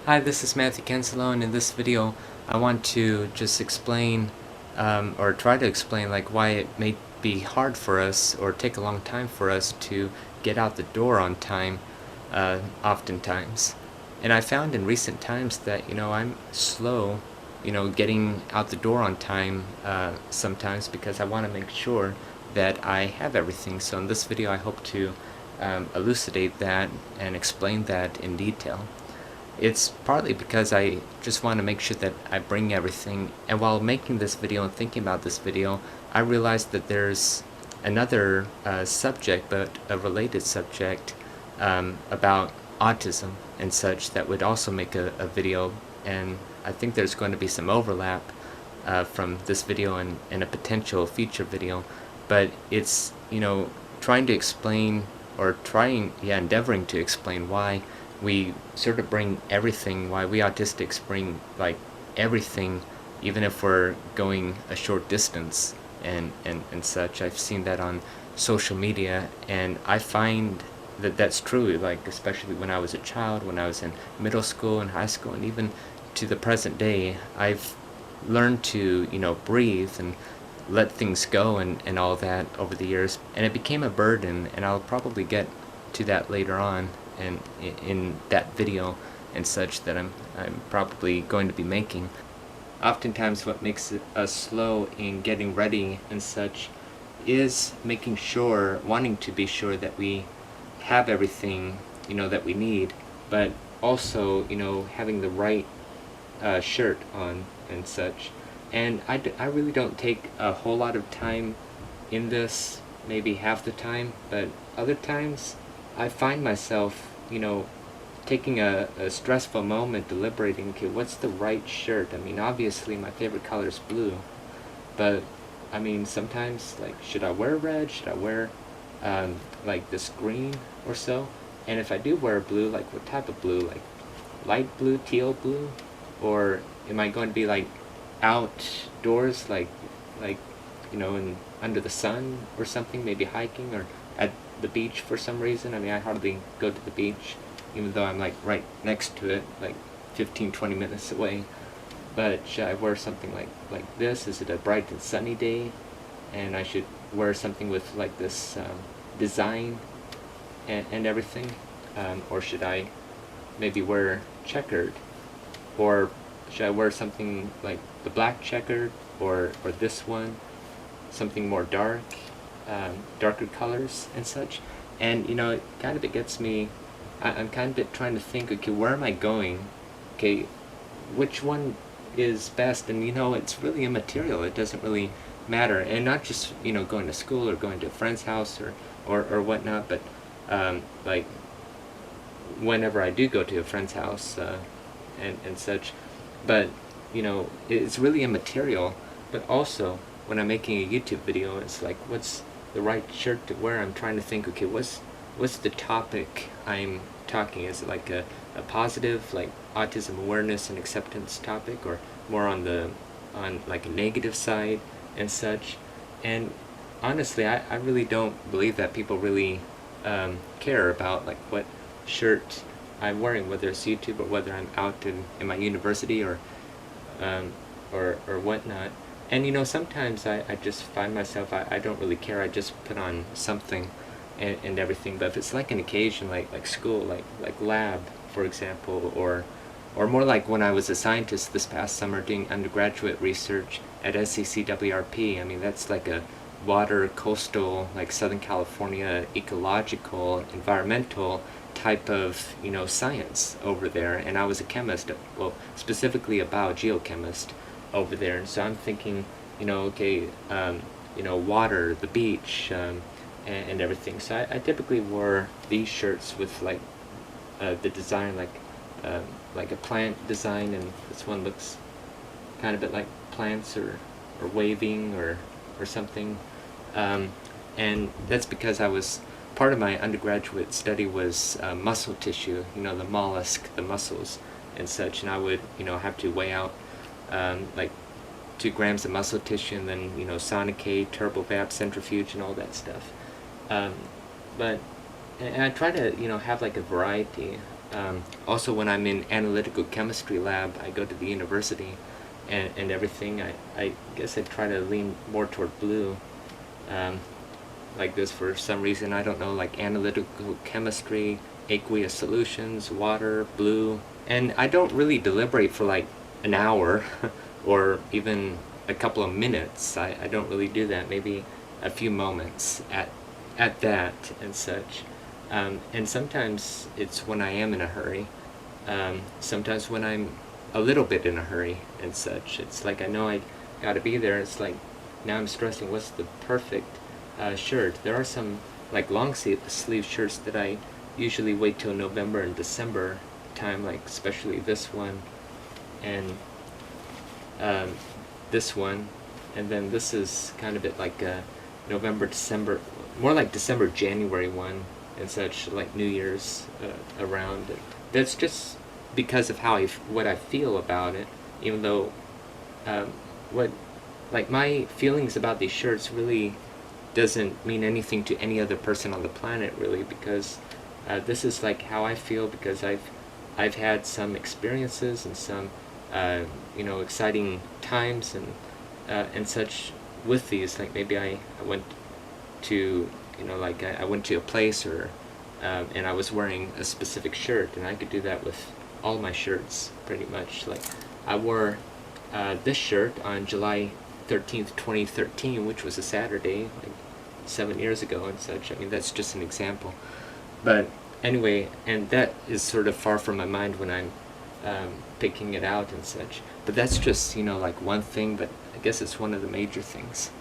Hi, this is Matthew Cancelo, and in this video I want to just explain or try to explain like why it may be hard for us or take a long time for us to get out the door on time oftentimes. And I found in recent times that I'm slow getting out the door on time sometimes because I want to make sure that I have everything. So in this video I hope to elucidate that and explain that in detail. It's partly because I just want to make sure that I bring everything, and while making this video and thinking about this video, I realized that there's another subject, but a related subject, about autism and such that would also make a video, and I think there's going to be some overlap from this video and a potential future video, but it's, trying to explain, or endeavoring to explain why we sort of bring everything, why we autistics bring like everything, even if we're going a short distance and such. I've seen that on social media, and I find that that's true, like especially when I was a child, when I was in middle school and high school, and even to the present day. I've learned to breathe and let things go and all that over the years, and it became a burden, and I'll probably get to that later on and in that video and such that I'm probably going to be making. Oftentimes what makes us slow in getting ready and such is wanting to be sure that we have everything that we need, but also having the right shirt on and such. And I really don't take a whole lot of time in this, maybe half the time, but other times I find myself, taking a stressful moment, deliberating, okay, what's the right shirt? I mean, obviously my favorite color is blue, but I mean, sometimes, like, should I wear red? Should I wear, like, this green or so? And if I do wear blue, like, what type of blue? Like, light blue, teal blue? Or am I going to be, like, outdoors, like, under the sun or something, maybe hiking, or at the beach for some reason? I mean, I hardly go to the beach, even though I'm like right next to it, like 15-20 minutes away. But should I wear something like this? Is it a bright and sunny day, and I should wear something with like this design and everything? Or should I maybe wear checkered? Or should I wear something like the black checkered, or this one, something more darker colors and such? And it gets me, I'm kind of trying to think, okay, where am I going? Okay, which one is best? And it's really immaterial. It doesn't really matter. And not just going to school or going to a friend's house or whatnot, but like whenever I do go to a friend's house and such. But it's really immaterial. But also when I'm making a YouTube video, it's like, what's the right shirt to wear? I'm trying to think, okay, what's the topic I'm talking? Is it like a positive, like autism awareness and acceptance topic, or more on like a negative side and such? And honestly, I really don't believe that people really care about like what shirt I'm wearing, whether it's YouTube or whether I'm out in my university or whatnot. And sometimes I just find myself, I don't really care. I just put on something and everything. But if it's like an occasion, like school, like lab, for example, or more like when I was a scientist this past summer doing undergraduate research at SCCWRP. I mean, that's like a water, coastal, like Southern California, ecological, environmental type of science over there. And I was a chemist, well, specifically a biogeochemist over there. And so I'm thinking, okay, water, the beach, and everything. So I typically wore these shirts with like the design, like a plant design, and this one looks kind of a bit like plants or waving or something. And that's because part of my undergraduate study was muscle tissue, the mollusk, the mussels and such, and I would have to weigh out like 2 grams of muscle tissue, and then sonicate, turbovap, centrifuge, and all that stuff. But I try to have like a variety Also, when I'm in analytical chemistry lab, I go to the university, and everything, I guess I try to lean more toward blue, like this for some reason. I don't know, like analytical chemistry, aqueous solutions, water, blue. And I don't really deliberate for like an hour or even a couple of minutes. I don't really do that. Maybe a few moments at that and such. And sometimes it's when I am in a hurry. Sometimes when I'm a little bit in a hurry and such. It's like I know I gotta be there. It's like now I'm stressing what's the perfect shirt. There are some like long sleeve shirts that I usually wait till November and December time, like especially this one and this one, and then this is kind of it like a November, December, more like December, January one and such, like New Year's around. That's just because of how what I feel about it, even though what like my feelings about these shirts really doesn't mean anything to any other person on the planet, really, because this is like how I feel, because I've had some experiences and some exciting times and such with these. Like maybe I went to like I went to a place, or and I was wearing a specific shirt, and I could do that with all my shirts pretty much. Like I wore this shirt on July 13th, 2013, which was a Saturday, like 7 years ago and such. I mean, that's just an example. But anyway, and that is sort of far from my mind when I'm picking it out and such. But that's just, like one thing, but I guess it's one of the major things.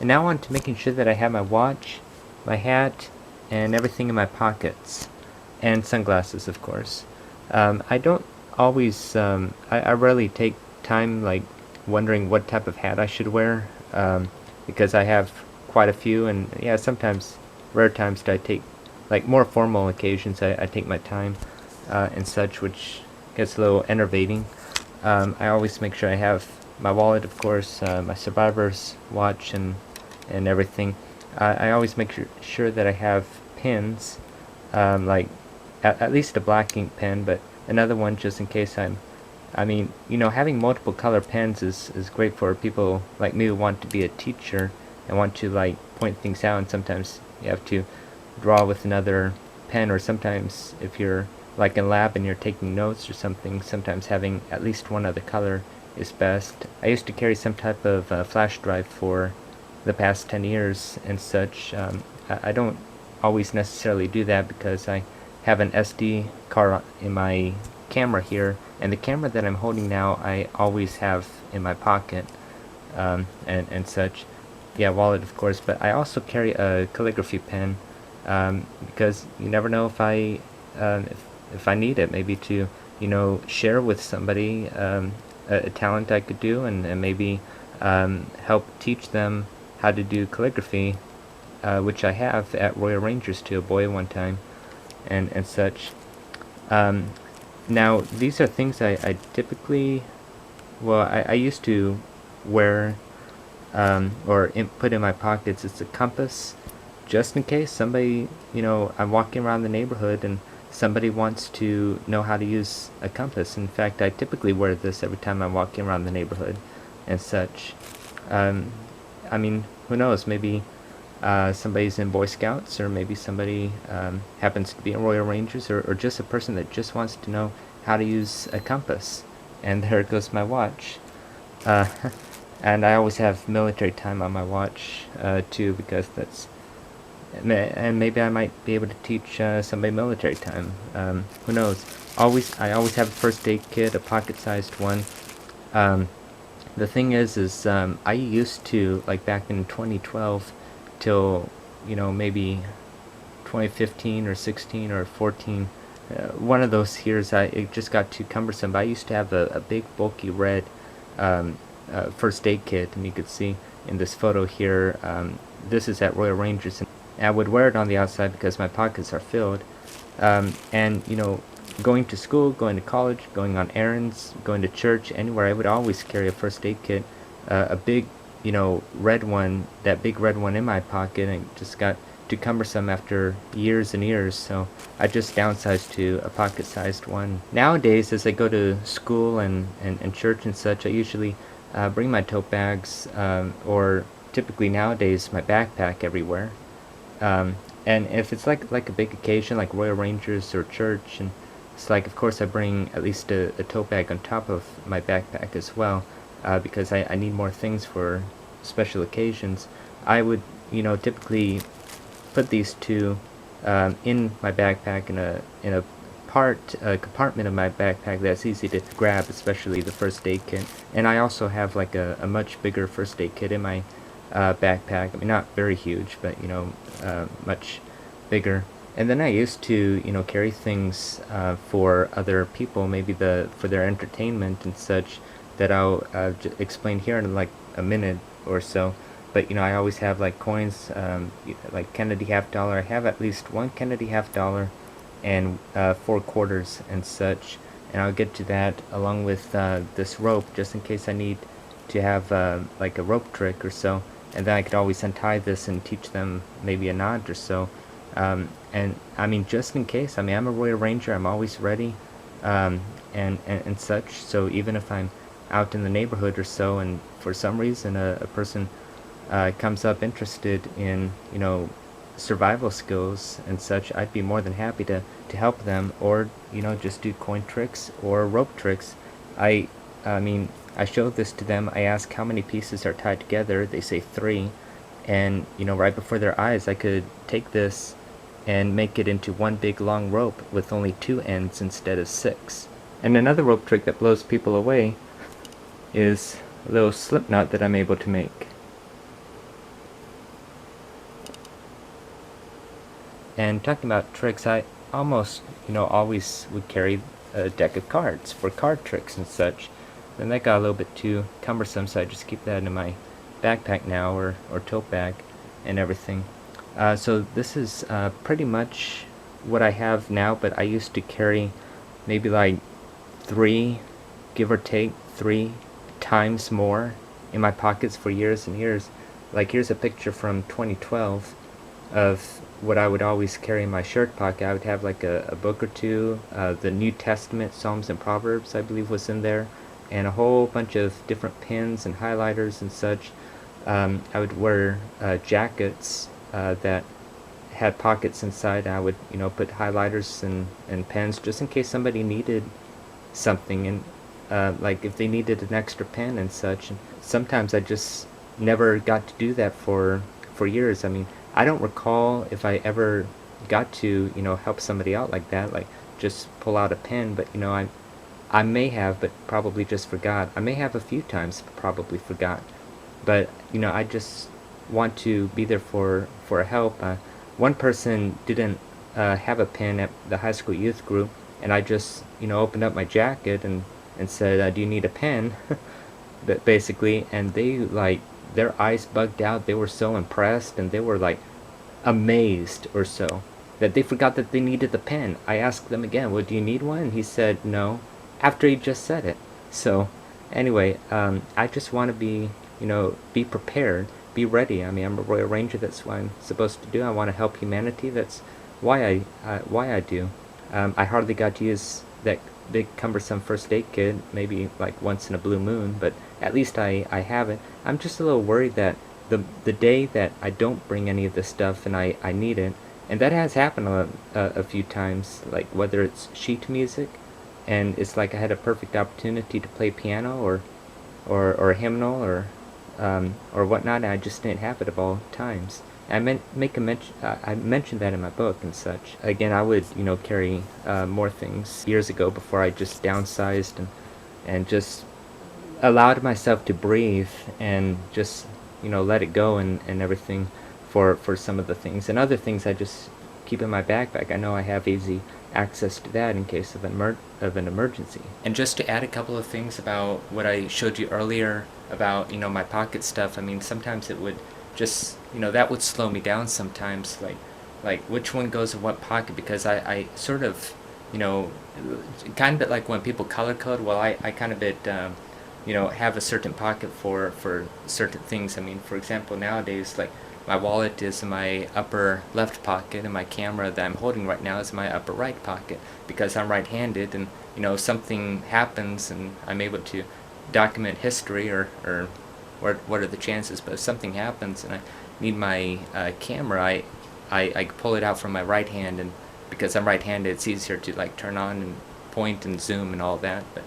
And now on to making sure that I have my watch, my hat, and everything in my pockets. And sunglasses, of course. I don't always, I rarely take time, like, wondering what type of hat I should wear, because I have quite a few, and yeah, sometimes, rare times do I take, like, more formal occasions, I take my time, and such, which gets a little enervating. I always make sure I have my wallet, of course, my survivor's watch, and everything. I always make sure that I have pens, like, at least a black ink pen, but another one just in case having multiple color pens is great for people like me who want to be a teacher and want to, like, point things out, and sometimes you have to draw with another pen, or sometimes if you're like in lab and you're taking notes or something, sometimes having at least one other color is best. I used to carry some type of flash drive for the past 10 years and such. I don't always necessarily do that because I have an SD card in my camera here, and the camera that I'm holding now I always have in my pocket, and such. Yeah, wallet, of course, but I also carry a calligraphy pen, because you never know if I need it, maybe to share with somebody a talent I could do, and maybe help teach them how to do calligraphy, which I have at Royal Rangers to a boy one time, and such. Now, these are things I typically, I used to wear, or put in my pockets. It's a compass, just in case somebody, I'm walking around the neighborhood and somebody wants to know how to use a compass. In fact, I typically wear this every time I'm walking around the neighborhood and such. Who knows, maybe somebody's in Boy Scouts, or maybe somebody happens to be in Royal Rangers, or just a person that just wants to know how to use a compass. And there goes my watch. And I always have military time on my watch too, because that's, and maybe I might be able to teach somebody military time. Who knows? I always have a first aid kit, a pocket-sized one. The thing is I used to, like back in 2012 till maybe 2015 or 16 or 14, one of those years it just got too cumbersome. But I used to have a big bulky red first aid kit, and you could see in this photo here, this is at Royal Rangers, and I would wear it on the outside because my pockets are filled, and going to school, going to college, going on errands, going to church, anywhere, I would always carry a first aid kit, a big red one, that big red one in my pocket, and just got too cumbersome after years and years, so I just downsized to a pocket-sized one. Nowadays, as I go to school and church and such, I usually bring my tote bags, or typically nowadays my backpack everywhere. And if it's like a big occasion like Royal Rangers or church, and it's like, of course I bring at least a tote bag on top of my backpack as well, because I need more things for special occasions. I would, typically put these two in my backpack in a compartment of my backpack that's easy to grab, especially the first aid kit. And I also have like a much bigger first aid kit in my backpack. I mean, not very huge, but much bigger. And then I used to carry things for other people, maybe for their entertainment and such, that I'll explain here in like a minute or so. But I always have like coins, like Kennedy half dollar. I have at least one Kennedy half dollar and 4 quarters and such, and I'll get to that along with this rope, just in case I need to have like a rope trick or so. And then I could always untie this and teach them maybe a knot or so. And I mean, just in case, I mean, I'm a Royal Ranger, I'm always ready, and such. So even if I'm out in the neighborhood or so, and for some reason a person comes up interested in survival skills and such, I'd be more than happy to help them, or just do coin tricks or rope tricks. I mean, I showed this to them. I asked how many pieces are tied together. They say 3, and right before their eyes I could take this and make it into one big long rope with only 2 ends instead of 6. And another rope trick that blows people away is a little slip knot that I'm able to make. And talking about tricks, I almost, always would carry a deck of cards for card tricks and such. Then that got a little bit too cumbersome, so I just keep that in my backpack now, or tote bag and everything. So this is pretty much what I have now, but I used to carry maybe like 3, give or take 3 times more in my pockets for years and years. Like, here's a picture from 2012 of what I would always carry in my shirt pocket. I would have like a book or two, the New Testament, Psalms and Proverbs I believe was in there, and a whole bunch of different pens and highlighters and such. I would wear jackets that had pockets inside. I would put highlighters and pens just in case somebody needed something, and like if they needed an extra pen and such. And sometimes I just never got to do that for years. I mean, I don't recall if I ever got to help somebody out like that, like just pull out a pen. But I may have, but probably just forgot. I may have a few times, but probably forgot. But I just want to be there for help. One person didn't have a pen at the high school youth group, and I just opened up my jacket and said, do you need a pen? But basically, and they like, their eyes bugged out. They were so impressed, and they were like amazed or so that they forgot that they needed the pen. I asked them again, well, do you need one? And he said no, after he just said it. So anyway, I just want to be be prepared, be ready. I mean, I'm a Royal Ranger. That's what I'm supposed to do. I want to help humanity. That's why I do. I hardly got to use that big cumbersome first aid kit, maybe like once in a blue moon, but at least I have it. I'm just a little worried that the day that I don't bring any of this stuff and I need it, and that has happened a few times, like whether it's sheet music and it's like I had a perfect opportunity to play piano or a hymnal or whatnot, and I just didn't have it at all times. I mentioned that in my book and such. Again, I would carry more things years ago before I just downsized and just allowed myself to breathe and just let it go and everything for some of the things. And other things I just keep in my backpack. I know I have easy access to that in case of an emergency. And just to add a couple of things about what I showed you earlier about my pocket stuff. I mean, sometimes it would just that would slow me down sometimes, like which one goes in what pocket, because I sort of kind of like when people color code. Well, I kind of have a certain pocket for certain things. I mean, for example, nowadays, like my wallet is in my upper left pocket, and my camera that I'm holding right now is in my upper right pocket, because I'm right-handed, and something happens and I'm able to document history, or what are the chances, but if something happens and I need my camera, I pull it out from my right hand, and because I'm right-handed, it's easier to like turn on and point and zoom and all that. But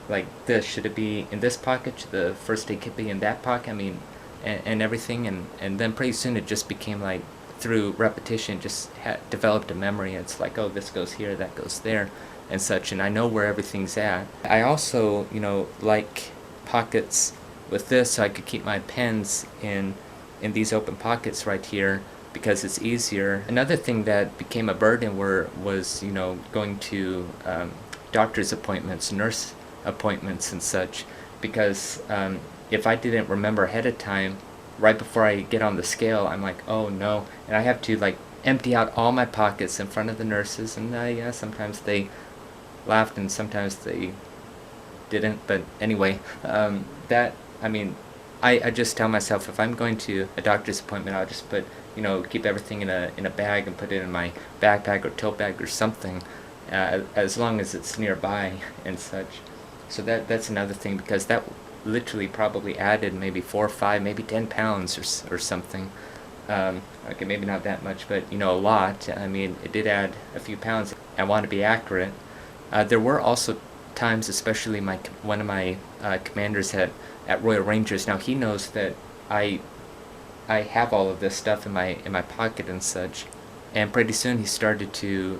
like this, should it be in this pocket? Should the first aid kit be in that pocket? I mean, and everything, and then pretty soon it just became like, through repetition, just developed a memory. It's like, oh, this goes here, that goes there, and such, and I know where everything's at. I also, like pockets with this, so I could keep my pens in these open pockets right here, because it's easier. Another thing that became a burden was going to doctor's appointments, nurse appointments and such, because if I didn't remember ahead of time, right before I get on the scale, I'm like, oh no, and I have to like empty out all my pockets in front of the nurses, and yeah, sometimes they laughed and sometimes they didn't, but anyway, I just tell myself, if I'm going to a doctor's appointment, I'll just put, keep everything in a bag and put it in my backpack or tote bag or something, as long as it's nearby and such. So that's another thing, because that literally probably added maybe 4 or 5, maybe 10 pounds or something. Okay, maybe not that much, but a lot. I mean, it did add a few pounds. I want to be accurate. There were also times, especially one of my commanders at Royal Rangers. Now he knows that I have all of this stuff in my pocket and such, and pretty soon he started to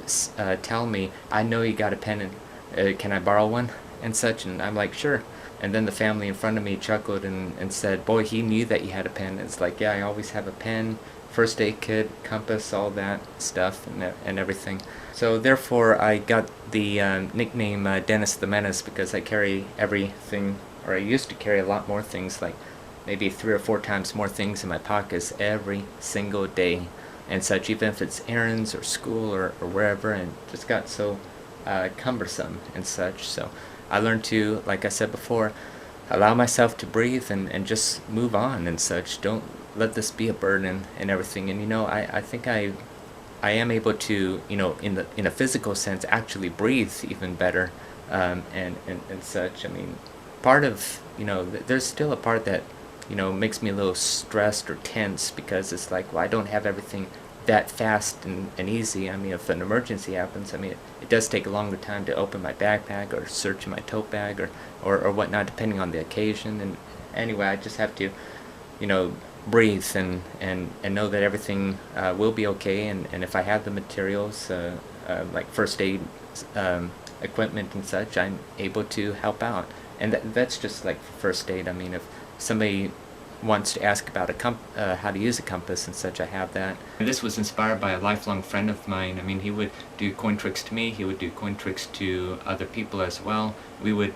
tell me, I know you got a pen, and can I borrow one and such, and I'm like, sure. And then the family in front of me chuckled and said, boy, he knew that you had a pen. It's like, yeah, I always have a pen, first aid kit, compass, all that stuff and everything. So therefore I got the nickname Dennis the Menace, because I carry everything, or I used to carry a lot more things, like maybe 3 or 4 times more things in my pockets every single day and such, even if it's errands or school or wherever, and just got so cumbersome and such. So I learned to, like I said before, allow myself to breathe and just move on and such. Don't let this be a burden and everything. And I think I am able to, in a physical sense, actually breathe even better, and such. I mean, part of, there's still a part that, makes me a little stressed or tense, because it's like, well, I don't have everything that fast and easy. I mean, if an emergency happens, I mean, it does take a longer time to open my backpack or search in my tote bag or whatnot, depending on the occasion. And anyway, I just have to, breathe and know that everything will be okay. And if I have the materials, like first aid equipment and such, I'm able to help out. And that's just like first aid. I mean, if somebody wants to ask about how to use a compass and such, I have that. And this was inspired by a lifelong friend of mine. I mean, he would do coin tricks to me, he would do coin tricks to other people as well. We would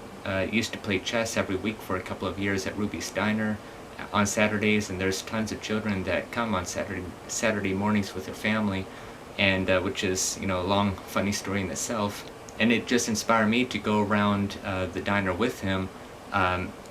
used to play chess every week for a couple of years at Ruby's Diner on Saturdays, and there's tons of children that come on Saturday mornings with their family, and which is, a long funny story in itself. And it just inspired me to go around the diner with him,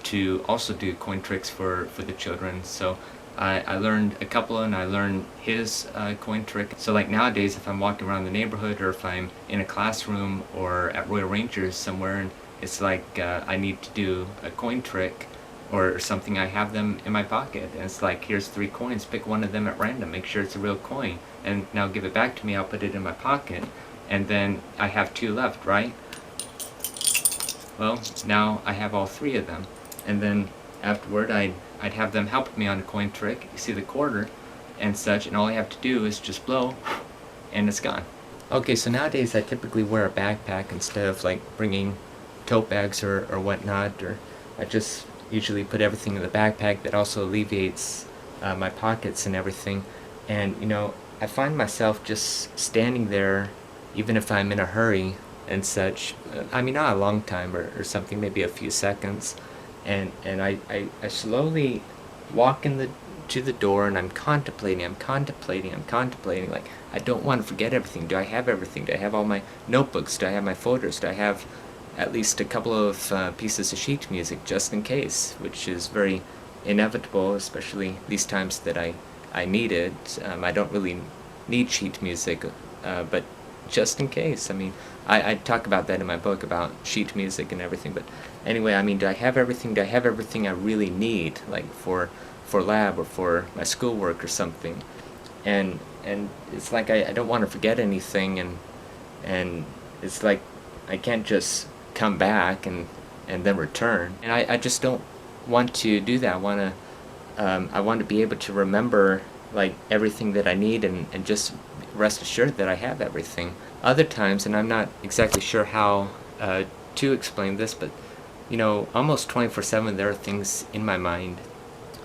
to also do coin tricks for the children. So I learned a couple, and I learned his coin trick. So like nowadays, if I'm walking around the neighborhood, or if I'm in a classroom or at Royal Rangers somewhere, and it's like I need to do a coin trick or something, I have them in my pocket, and it's like, here's 3 coins, pick one of them at random, make sure it's a real coin, and now give it back to me. I'll put it in my pocket, and then I have 2 left, right? Well, now I have all 3 of them. And then afterward, I'd have them help me on a coin trick. You see the quarter and such, and all I have to do is just blow, and it's gone. Okay, so nowadays I typically wear a backpack instead of like bringing tote bags or whatnot, or I just usually put everything in the backpack. That also alleviates my pockets and everything. And I find myself just standing there, even if I'm in a hurry and such. I mean, not a long time or something, maybe a few seconds. And I slowly walk to the door, and I'm contemplating, like, I don't want to forget everything. Do I have everything? Do I have all my notebooks? Do I have my folders? Do I have at least a couple of pieces of sheet music, just in case, which is very inevitable, especially these times that I I need it. I don't really need sheet music, but just in case. I mean, I talk about that in my book about sheet music and everything, but anyway, I mean, do I have everything? Do I have everything I really need, like for lab or for my schoolwork or something? And it's like I don't want to forget anything, and it's like I can't just come back and then return. And I just don't want to do that. I want to be able to remember like everything that I need, and just rest assured that I have everything. Other times, and I'm not exactly sure how to explain this, but you know, almost 24/7 there are things in my mind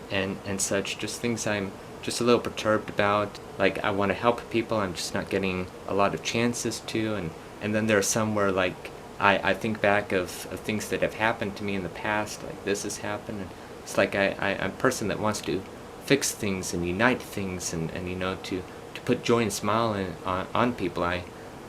and such, just things I'm just a little perturbed about. Like I want to help people, I'm just not getting a lot of chances to, and then there are some where like I think back of things that have happened to me in the past, like this has happened, and it's like I'm a person that wants to fix things and unite things, and you know, to put joy and smile on people,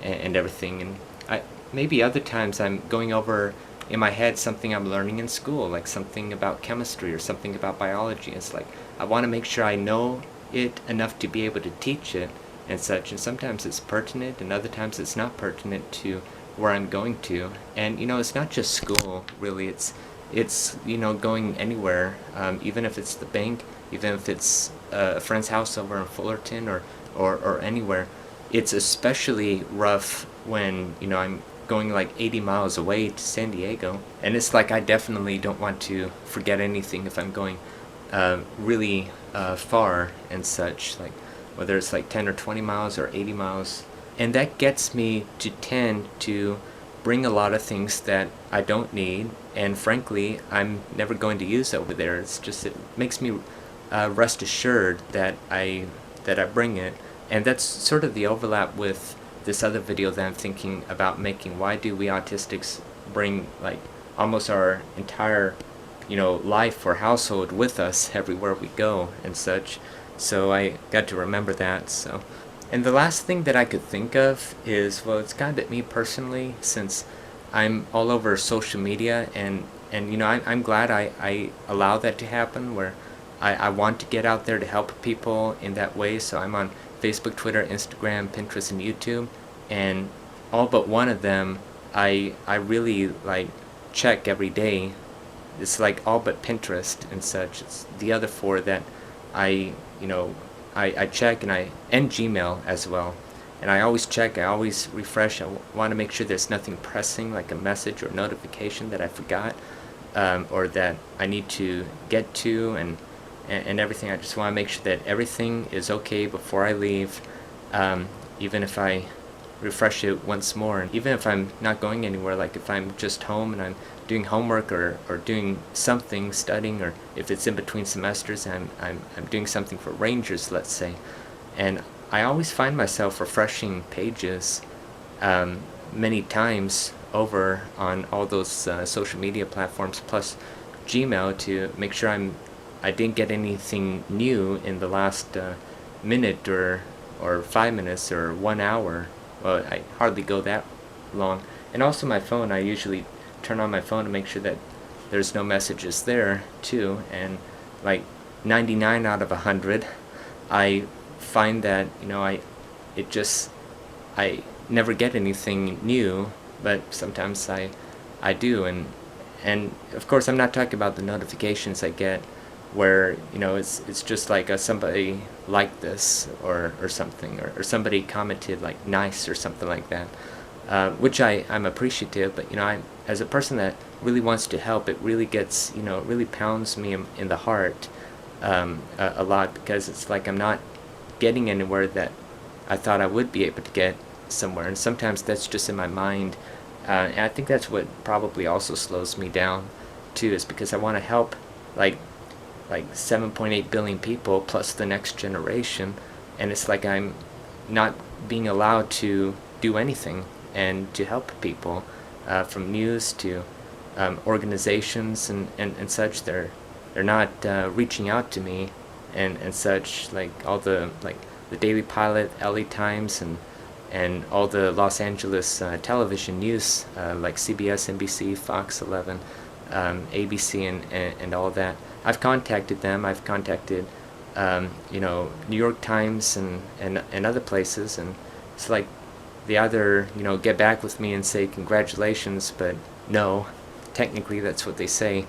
and everything. And maybe other times I'm going over in my head something I'm learning in school, like something about chemistry or something about biology. It's like I want to make sure I know it enough to be able to teach it and such, and sometimes it's pertinent and other times it's not pertinent to where I'm going to. And you know, it's not just school really, it's you know, going anywhere, even if it's the bank, even if it's a friend's house over in Fullerton, or anywhere. It's especially rough when, you know, I'm going like 80 miles away to San Diego, and it's like I definitely don't want to forget anything if I'm going really far and such, like whether it's like 10 or 20 miles or 80 miles. And that gets me to tend to bring a lot of things that I don't need, and frankly I'm never going to use over there. It's just, it makes me rest assured that I bring it. And that's sort of the overlap with this other video that I'm thinking about making. Why do we autistics bring like almost our entire, you know, life or household with us everywhere we go and such? So I got to remember that. So, and the last thing that I could think of is, well, it's kind of me personally, since I'm all over social media, and you know, I'm glad I allow that to happen, where I want to get out there to help people in that way. So I'm on Facebook, Twitter, Instagram, Pinterest, and YouTube, and all but one of them I really like check every day. It's like all but Pinterest and such. It's the other four that I, you know, I check, and Gmail as well. And I always check, I always refresh. I want to make sure there's nothing pressing, like a message or notification that I forgot, or that I need to get to, and everything. I just want to make sure that everything is okay before I leave, even if I refresh it once more. And even if I'm not going anywhere, like if I'm just home and I'm doing homework or doing something, studying, or if it's in between semesters and I'm doing something for Rangers, let's say, and I always find myself refreshing pages many times over on all those social media platforms, plus Gmail, to make sure I didn't get anything new in the last minute or 5 minutes or 1 hour. Well, I hardly go that long. And also my phone, I usually turn on my phone to make sure that there's no messages there too. And like 99 out of 100, I find that, you know, I never get anything new, but sometimes I do. And of course I'm not talking about the notifications I get where, you know, it's just like somebody liked this or something, or somebody commented like nice or something like that, which I'm appreciative. But you know, I, as a person that really wants to help, it really gets, you know, it really pounds me in the heart a lot, because it's like I'm not getting anywhere that I thought I would be able to get somewhere. And sometimes that's just in my mind, and I think that's what probably also slows me down too, is because I want to help like 7.8 billion people plus the next generation, and it's like I'm not being allowed to do anything and to help people, from news to organizations and such. They're not reaching out to me and such, like all the the Daily Pilot, LA Times, and all the Los Angeles television news, like CBS, NBC, Fox 11, ABC, and all that. I've contacted them. I've contacted New York Times and other places, and it's like they either get back with me and say congratulations, but no, technically that's what they say,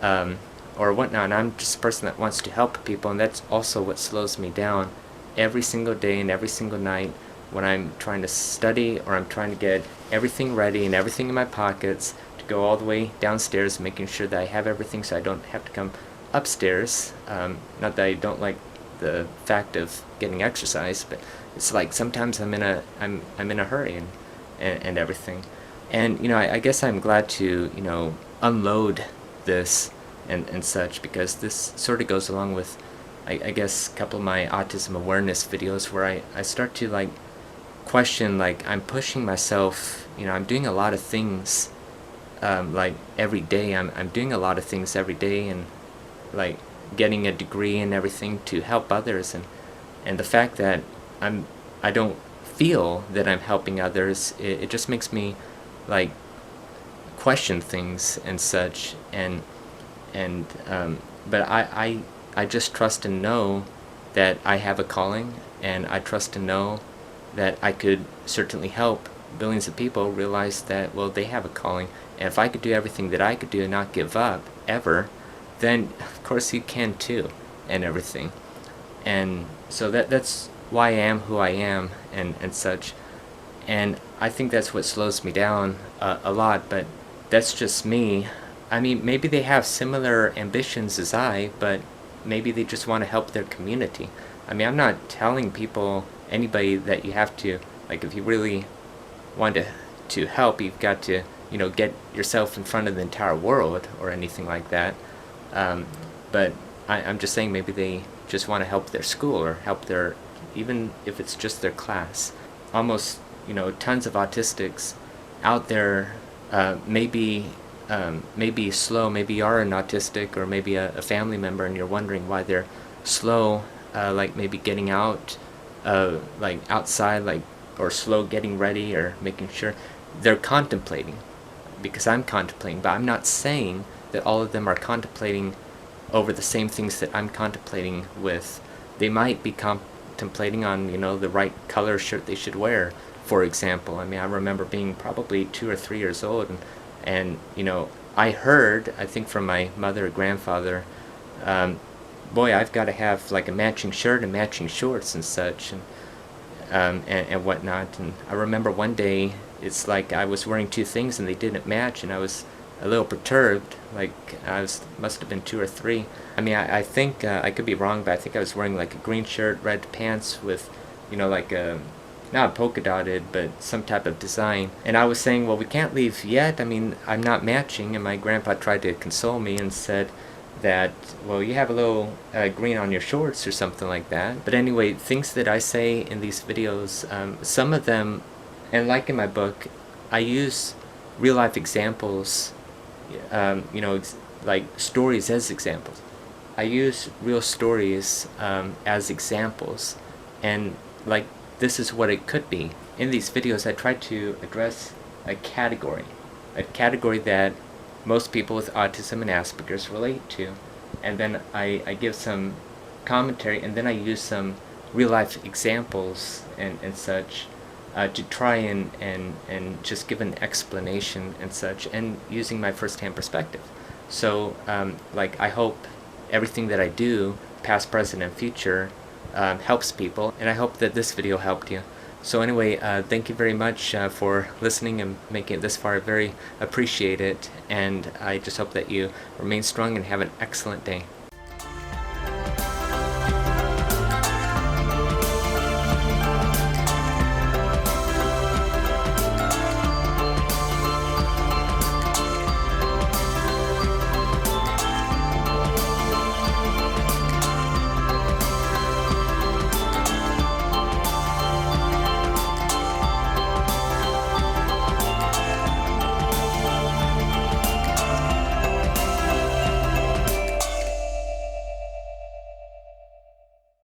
or whatnot. And I'm just a person that wants to help people, and that's also what slows me down every single day and every single night when I'm trying to study, or I'm trying to get everything ready and everything in my pockets to go all the way downstairs, making sure that I have everything so I don't have to come upstairs. Not that I don't like the fact of getting exercise, but it's like sometimes I'm in a hurry and everything. And I guess I'm glad to unload this and such, because this sort of goes along with I guess a couple of my autism awareness videos, where I start to like question, like I'm pushing myself, I'm doing a lot of things like every day. I'm doing a lot of things every day, and like getting a degree and everything to help others, and the fact that I don't feel that I'm helping others, it just makes me like question things and such, but I just trust and know that I have a calling, and I trust and know that I could certainly help billions of people realize that, well, they have a calling, and if I could do everything that I could do and not give up ever, then of course you can too, and everything. And so that's why I am who I am, and such. And I think that's what slows me down a lot, but that's just me. I mean, maybe they have similar ambitions as I, but maybe they just want to help their community. I mean, I'm not telling anybody that you have to, like, if you really want to help, you've got to, get yourself in front of the entire world or anything like that. But I'm just saying maybe they just want to help their school, or help even if it's just their class. Almost, tons of autistics out there, maybe slow, maybe you are an autistic, or maybe a family member, and you're wondering why they're slow, like maybe getting out, like outside, like, or slow getting ready, or making sure. They're contemplating, because I'm contemplating, but I'm not saying that all of them are contemplating over the same things that I'm contemplating with. They might be contemplating on, the right color shirt they should wear, for example. I mean, I remember being probably 2 or 3 years old, and I heard, I think from my mother or grandfather, boy, I've got to have like a matching shirt and matching shorts and such, and whatnot. And I remember one day, it's like I was wearing two things and they didn't match, and I was a little perturbed. Like must have been 2 or 3. I mean, I think I could be wrong, but I think I was wearing like a green shirt, red pants with, like a, not polka dotted, but some type of design. And I was saying, well, we can't leave yet. I mean, I'm not matching. And my grandpa tried to console me and said that, well, you have a little green on your shorts or something like that. But anyway, things that I say in these videos, some of them, and like in my book, I use real life examples, like stories as examples. I use real stories as examples, and like, this is what it could be. In these videos, I try to address a category that most people with autism and Asperger's relate to, and then I give some commentary, and then I use some real life examples and such to try and just give an explanation and such, and using my first-hand perspective. So like, I hope everything that I do, past, present, and future, helps people, and I hope that this video helped you. So anyway, thank you very much for listening and making it this far. I very appreciate it, and I just hope that you remain strong and have an excellent day.